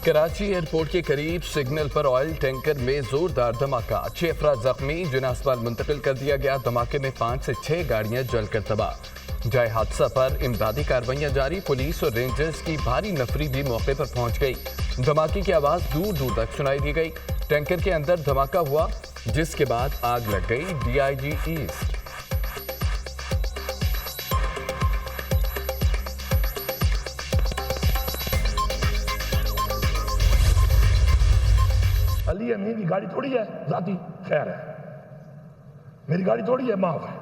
Karachi airport کے قریب signal پر oil tanker میں زوردار دھماکہ، 6 افراد زخمی، جنہیں اسپتال منتقل کر دیا گیا۔ دھماکے میں 5 سے 6 گاڑیاں جل کر تباہ۔ جائے حادثہ پر امدادی کارروائیاں جاری، پولیس اور رینجرز کی بھاری نفری بھی موقع پر پہنچ گئی۔ دھماکے کی آواز دور دور تک سنائی دی گئی۔ ٹینکر کے اندر دھماکہ ہوا جس کے بعد آگ لگ گئی۔ ڈی آئی جی ایسٹ علی امین کی گاڑی تھوڑی ہے ذاتی، خیر ہے، میری گاڑی تھوڑی ہے، معاف ہے،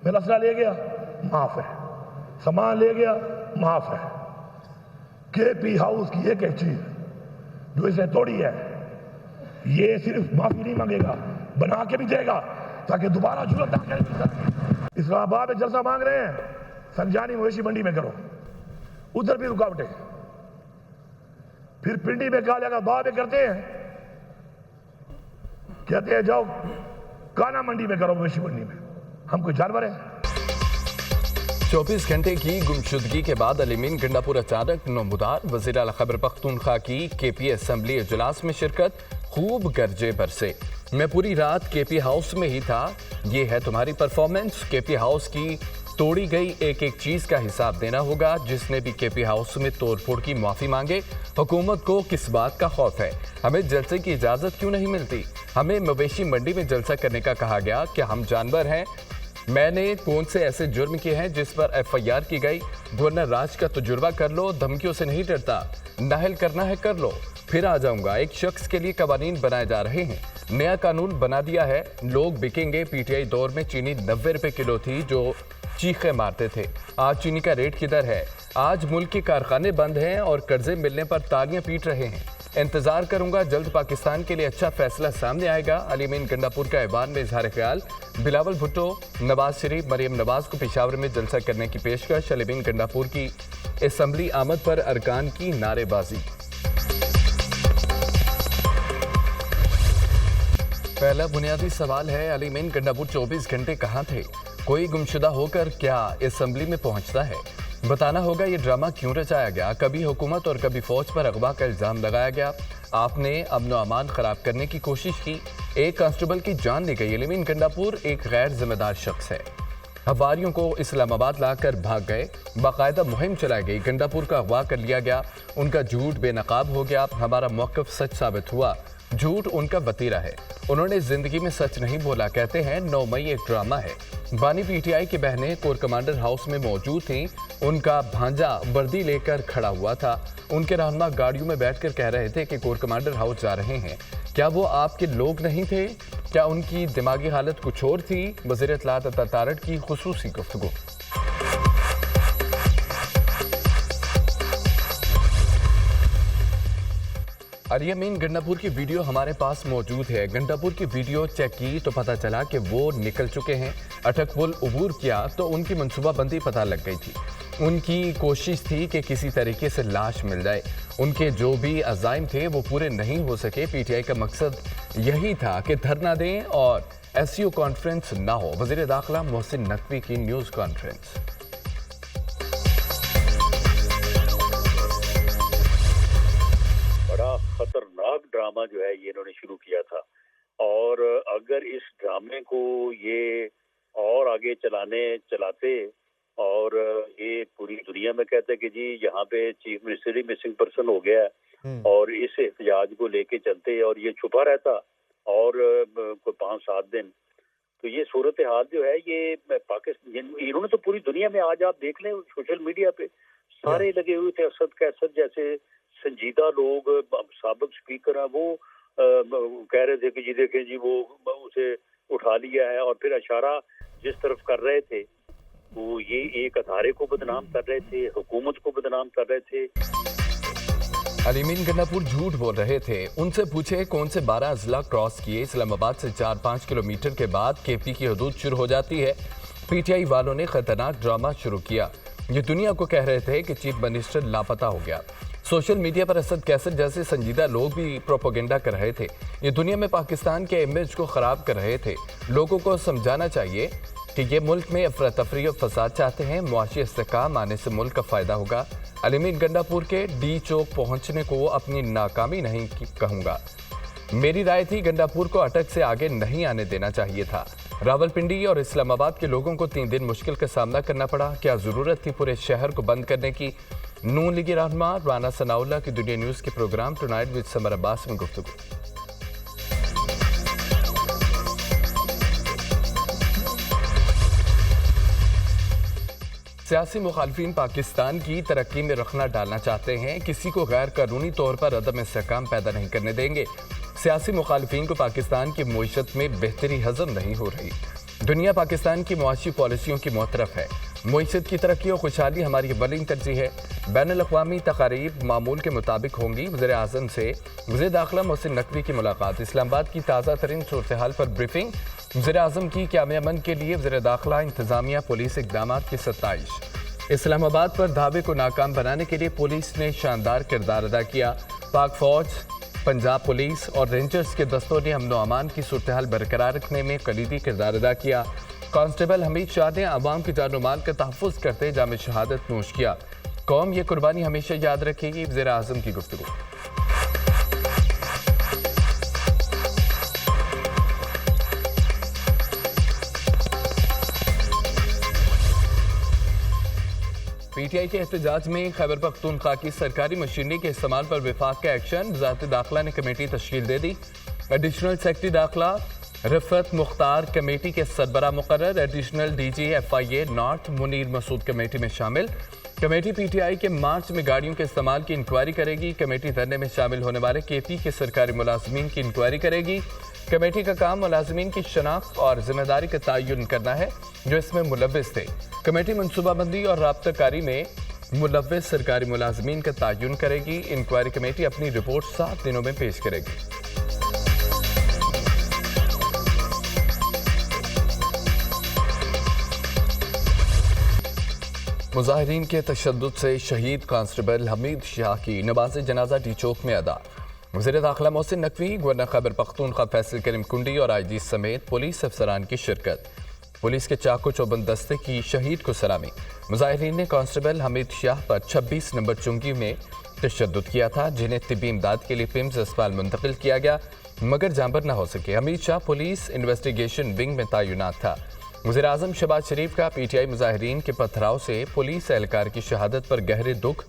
میرا اسلحہ لے گیا معاف ہے، سامان لے گیا معاف ہے۔ کے پی ہاؤس کی ایک چیز جو اسے توڑی ہے، یہ صرف معافی نہیں مانگے گا، بنا کے بھی دے گا تاکہ دوبارہ جرأت نہ کرے۔ اسلام آباد میں جلسہ مانگ رہے ہیں، سنجانی مویشی منڈی میں کرو، ادھر بھی رکاوٹیں، پھر پنڈی میں کہا جائے گا بعد میں کرتے ہیں، کہتے ہیں جاؤ کانا منڈی میں کرو، مویشی منڈی میں، ہم کوئی جانور ہیں؟ 24 گھنٹے کی گمشدگی کے بعد علیمین گنڈاپور اچانک نمودار۔ وزیر اعلیٰ خیبر پختونخوا کی کے پی اسمبلی اجلاس میں شرکت، خوب گرجے برسے۔ میں پوری رات کے پی ہاؤس میں ہی تھا، یہ ہے تمہاری پرفارمنس۔ کے پی ہاؤس کی توڑی گئی ایک ایک چیز کا حساب دینا ہوگا۔ جس نے بھی کے پی ہاؤس میں توڑ پھوڑ کی معافی مانگے۔ حکومت کو کس بات کا خوف ہے؟ ہمیں جلسے کی اجازت کیوں نہیں ملتی؟ ہمیں مویشی منڈی میں جلسہ کرنے کا کہا گیا، کیا ہم جانور ہیں؟ میں نے کون سے ایسے جرم کیے ہیں جس پر ایف آئی آر کی گئی؟ گورنر راج کا تجربہ کر لو، دھمکیوں سے نہیں ڈرتا، نااہل کرنا ہے کر لو، پھر آ جاؤں گا۔ ایک شخص کے لیے قوانین بنائے جا رہے ہیں، نیا قانون بنا دیا ہے، لوگ بکیں گے۔ پی ٹی آئی دور میں چینی 90 روپے کلو تھی جو چیخے مارتے تھے، آج چینی کا ریٹ کدھر ہے؟ آج ملک کے کارخانے بند ہیں اور قرضے ملنے پر تالیاں پیٹ رہے ہیں۔ انتظار کروں گا، جلد پاکستان کے لیے اچھا فیصلہ سامنے آئے گا۔ علیمین گنڈاپور کا ایوان میں اظہار خیال۔ بلاول بھٹو، نواز شریف، مریم نواز کو پشاور میں جلسہ کرنے کی پیشکش۔ علیمین گنڈاپور کی اسمبلی آمد پر ارکان کی نعرے بازی۔ پہلا بنیادی سوال ہے، علیمین گنڈاپور 24 گھنٹے کہاں تھے؟ کوئی گمشدہ ہو کر کیا اسمبلی میں پہنچتا ہے؟ بتانا ہوگا یہ ڈرامہ کیوں رچایا گیا۔ کبھی حکومت اور کبھی فوج پر اغوا کا الزام لگایا گیا۔ آپ نے امن و امان خراب کرنے کی کوشش کی، ایک کانسٹیبل کی جان لی گئی۔ علیمین گنڈاپور ایک غیر ذمہ دار شخص ہے، ہواریوں کو اسلام آباد لا کر بھاگ گئے، باقاعدہ مہم چلائی گئی، گنڈاپور کا اغوا کر لیا گیا، ان کا جھوٹ بے نقاب ہو گیا۔ ہمارا موقف سچ ثابت ہوا، جھوٹ ان کا وتیرہ ہے، انہوں نے زندگی میں سچ نہیں بولا۔ کہتے ہیں 9 مئی ایک ڈرامہ ہے۔ بانی پی ٹی آئی کی بہنیں کور کمانڈر ہاؤس میں موجود تھیں، ان کا بھانجا وردی لے کر کھڑا ہوا تھا، ان کے رہنما گاڑیوں میں بیٹھ کر کہہ رہے تھے کہ کور کمانڈر ہاؤس جا رہے ہیں۔ کیا وہ آپ کے لوگ نہیں تھے؟ کیا ان کی دماغی حالت کچھ اور تھی؟ وزیر اطلاعات عطا تارڑ کی خصوصی گفتگو۔ علیمین گنڈاپور کی ویڈیو ہمارے پاس موجود ہے۔ گنڈاپور کی ویڈیو چیک کی تو پتہ چلا کہ وہ نکل چکے ہیں۔ اٹک پل عبور کیا تو ان کی منصوبہ بندی پتہ لگ گئی تھی۔ ان کی کوشش تھی کہ کسی طریقے سے لاش مل جائے۔ ان کے جو بھی عزائم تھے وہ پورے نہیں ہو سکے۔ پی ٹی آئی کا مقصد یہی تھا کہ دھرنا دیں اور ایس سی او کانفرنس نہ ہو۔ وزیر داخلہ محسن نقوی کی نیوز کانفرنس۔ خطرناک ڈرامہ جو ہے یہ انہوں نے شروع کیا تھا، اور اگر اس ڈرامے کو یہ اور آگے چلاتے اور یہ پوری دنیا میں کہتے کہ جی یہاں پہ chief minister he missing person who گیا ہے اور اس احتجاج کو لے کے چلتے اور یہ چھپا رہتا اور کوئی 5-7 دن، تو یہ صورتحال جو ہے یہ پاکستان، انہوں نے تو پوری دنیا میں، آج آپ دیکھ لیں سوشل میڈیا پہ سارے لگے ہوئے تھے، اسد کیسد جیسے سنجیدہ لوگ، سابق سپیکر ہیں، وہ کہہ رہے تھے کہ جی دیکھیں جی وہ اسے اٹھا لیا ہے، اور پھر اشارہ جس طرف کر رہے تھے وہ یہ ایک ادارے کو بدنام کر رہے تھے، حکومت کو بدنام کر رہے تھے۔ علیمین گنڈاپور جھوٹ بول رہے تھے، ان سے پوچھے کون سے 12 اضلاع کراس کیے۔ اسلام آباد سے 4-5 کلومیٹر کے بعد کے پی کی حدود شروع ہو جاتی ہے۔ پی ٹی آئی والوں نے خطرناک ڈرامہ شروع کیا، یہ دنیا کو کہہ رہے تھے کہ چیف منسٹر لاپتہ ہو گیا۔ سوشل میڈیا پر اسد کیسر جیسے سنجیدہ لوگ بھی پروپیگنڈا کر رہے تھے، یہ دنیا میں پاکستان کے امیج کو خراب کر رہے تھے۔ لوگوں کو سمجھانا چاہیے کہ یہ ملک میں افراتفری اور فساد چاہتے ہیں۔ معاشی استحکام آنے سے ملک کا فائدہ ہوگا۔ علی امین گنڈاپور کے ڈی چوک پہنچنے کو اپنی ناکامی نہیں کہوں گا۔ میری رائے تھی گنڈاپور کو اٹک سے آگے نہیں آنے دینا چاہیے تھا۔ راولپنڈی اور اسلام آباد کے لوگوں کو 3 دن مشکل کا سامنا کرنا پڑا۔ کیا ضرورت تھی پورے شہر کو بند کرنے کی؟ نون لیگی رہنما رانا ثناء اللہ کی دنیا نیوز کے پروگرام ٹونائٹ وتھ سمر عباس میں گفتگو۔ سیاسی مخالفین پاکستان کی ترقی میں رخنہ ڈالنا چاہتے ہیں، کسی کو غیر قانونی طور پر عدم استحکام پیدا نہیں کرنے دیں گے۔ سیاسی مخالفین کو پاکستان کی معیشت میں بہتری ہضم نہیں ہو رہی۔ دنیا پاکستان کی معاشی پالیسیوں کی معترف ہے۔ معیشت کی ترقی اور خوشحالی ہماری اولین ترجیح ہے۔ بین الاقوامی تقاریب معمول کے مطابق ہوں گی۔ وزیر اعظم سے وزیر داخلہ محسن نقوی کی ملاقات۔ اسلام آباد کی تازہ ترین صورتحال پر بریفنگ۔ وزیر اعظم کی قیام امن کے لیے وزیر داخلہ، انتظامیہ، پولیس اقدامات کی ستائش۔ اسلام آباد پر دھاوے کو ناکام بنانے کے لیے پولیس نے شاندار کردار ادا کیا۔ پاک فوج، پنجاب پولیس اور رینجرز کے دستوں نے امن و امان کی صورتحال برقرار رکھنے میں کلیدی کردار ادا کیا۔ کانسٹیبل حمید شاہ نے عوام کی جان و مال کا تحفظ کرتے جامع شہادت نوش کیا۔ قوم یہ قربانی ہمیشہ یاد رکھے گی۔ وزیر اعظم کی گفتگو۔ پی ٹی آئی کے احتجاج میں خیبر پختونخوا کی سرکاری مشینری کے استعمال پر وفاق کا ایکشن۔ وزارت داخلہ نے کمیٹی تشکیل دے دی۔ ایڈیشنل سیکرٹری داخلہ رفعت مختار کمیٹی کے سربراہ مقرر۔ ایڈیشنل ڈی جی ایف آئی اے نارتھ منیر مسعود کمیٹی میں شامل۔ کمیٹی پی ٹی آئی کے مارچ میں گاڑیوں کے استعمال کی انکوائری کرے گی۔ کمیٹی دھرنے میں شامل ہونے والے کے پی کے سرکاری ملازمین کی انکوائری کرے گی۔ کمیٹی کا کام ملازمین کی شناخت اور ذمہ داری کا تعین کرنا ہے جو اس میں ملوث تھے۔ کمیٹی منصوبہ بندی اور رابطہ کاری میں ملوث سرکاری ملازمین کا تعین کرے گی۔ انکوائری کمیٹی اپنی رپورٹ 7 دنوں میں پیش کرے گی۔ مظاہرین کے تشدد سے شہید کانسٹیبل حمید شاہ کی نماز جنازہ ڈی چوک میں ادا۔ وزیر داخلہ محسن نقوی، گورنر خیبر پختونخوا فیصل کریم کنڈی اور آئی جی سمیت پولیس افسران کی شرکت۔ پولیس کے چاقو چوبند دستے کی شہید کو سلامی۔ مظاہرین نے کانسٹیبل حمید شاہ پر 26 نمبر چنگی میں تشدد کیا تھا، جنہیں طبی امداد کے لیے پیمز اسپتال منتقل کیا گیا مگر جانبر نہ ہو سکے۔ حمید شاہ پولیس انویسٹیگیشن ونگ میں تعینات تھا۔ وزیر اعظم شہباز شریف کا پی ٹی آئی مظاہرین کے پتھراؤ سے پولیس اہلکار کی شہادت پر گہرے دکھ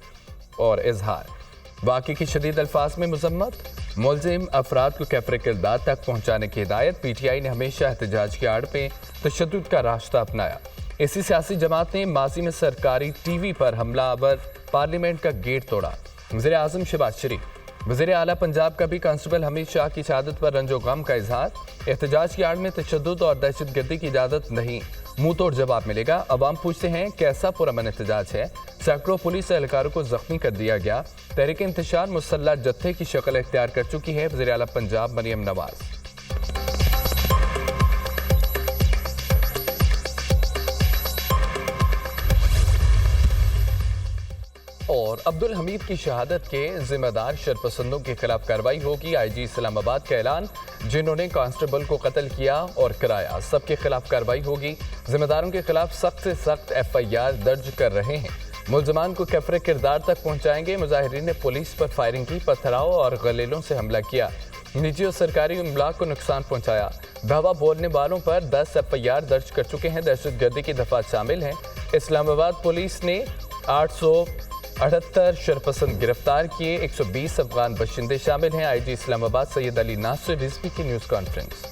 اور اظہار۔ واقعے کی شدید الفاظ میں مذمت۔ ملزم افراد کو کیفر کردار تک پہنچانے کی ہدایت۔ پی ٹی آئی نے ہمیشہ احتجاج کی آڑ میں تشدد کا راستہ اپنایا۔ اسی سیاسی جماعت نے ماضی میں سرکاری ٹی وی پر حملہ آور پارلیمنٹ کا گیٹ توڑا۔ وزیر اعظم شہباز شریف۔ وزیر اعلیٰ پنجاب کا بھی کانسٹیبل حمید شاہ کی شہادت پر رنج و غم کا اظہار۔ احتجاج کی آڑ میں تشدد اور دہشت گردی کی اجازت نہیں، منہ توڑ جواب ملے گا۔ عوام پوچھتے ہیں کیسا پرامن احتجاج ہے؟ سینکڑوں پولیس اہلکاروں کو زخمی کر دیا گیا۔ تحریک انتشار مسلح جتھے کی شکل اختیار کر چکی ہے۔ وزیر اعلیٰ پنجاب مریم نواز۔ اور عبدالحمید کی شہادت کے ذمہ دار شرپسندوں کے خلاف کارروائی ہوگی۔ آئی جی اسلام آباد کا اعلان، جنہوں نے کانسٹیبل کو قتل کیا اور کرایا سب کے خلاف کارروائی ہوگی۔ ذمہ داروں کے خلاف سخت سے سخت ایف آئی آر درج کر رہے ہیں۔ ملزمان کو کیفر کردار تک پہنچائیں گے۔ مظاہرین نے پولیس پر فائرنگ کی، پتھراؤ اور غلیلوں سے حملہ کیا، نجی اور سرکاری املاک کو نقصان پہنچایا۔ بہوا بولنے والوں پر 10 ایف آئی آر درج کر چکے ہیں۔ دہشت گردی کی دفعات شامل ہیں۔ اسلام آباد پولیس نے 878 شرپسند گرفتار کیے، 120 افغان باشندے شامل ہیں۔ آئی جی اسلام آباد سید علی ناصر رزوی کی نیوز کانفرنس۔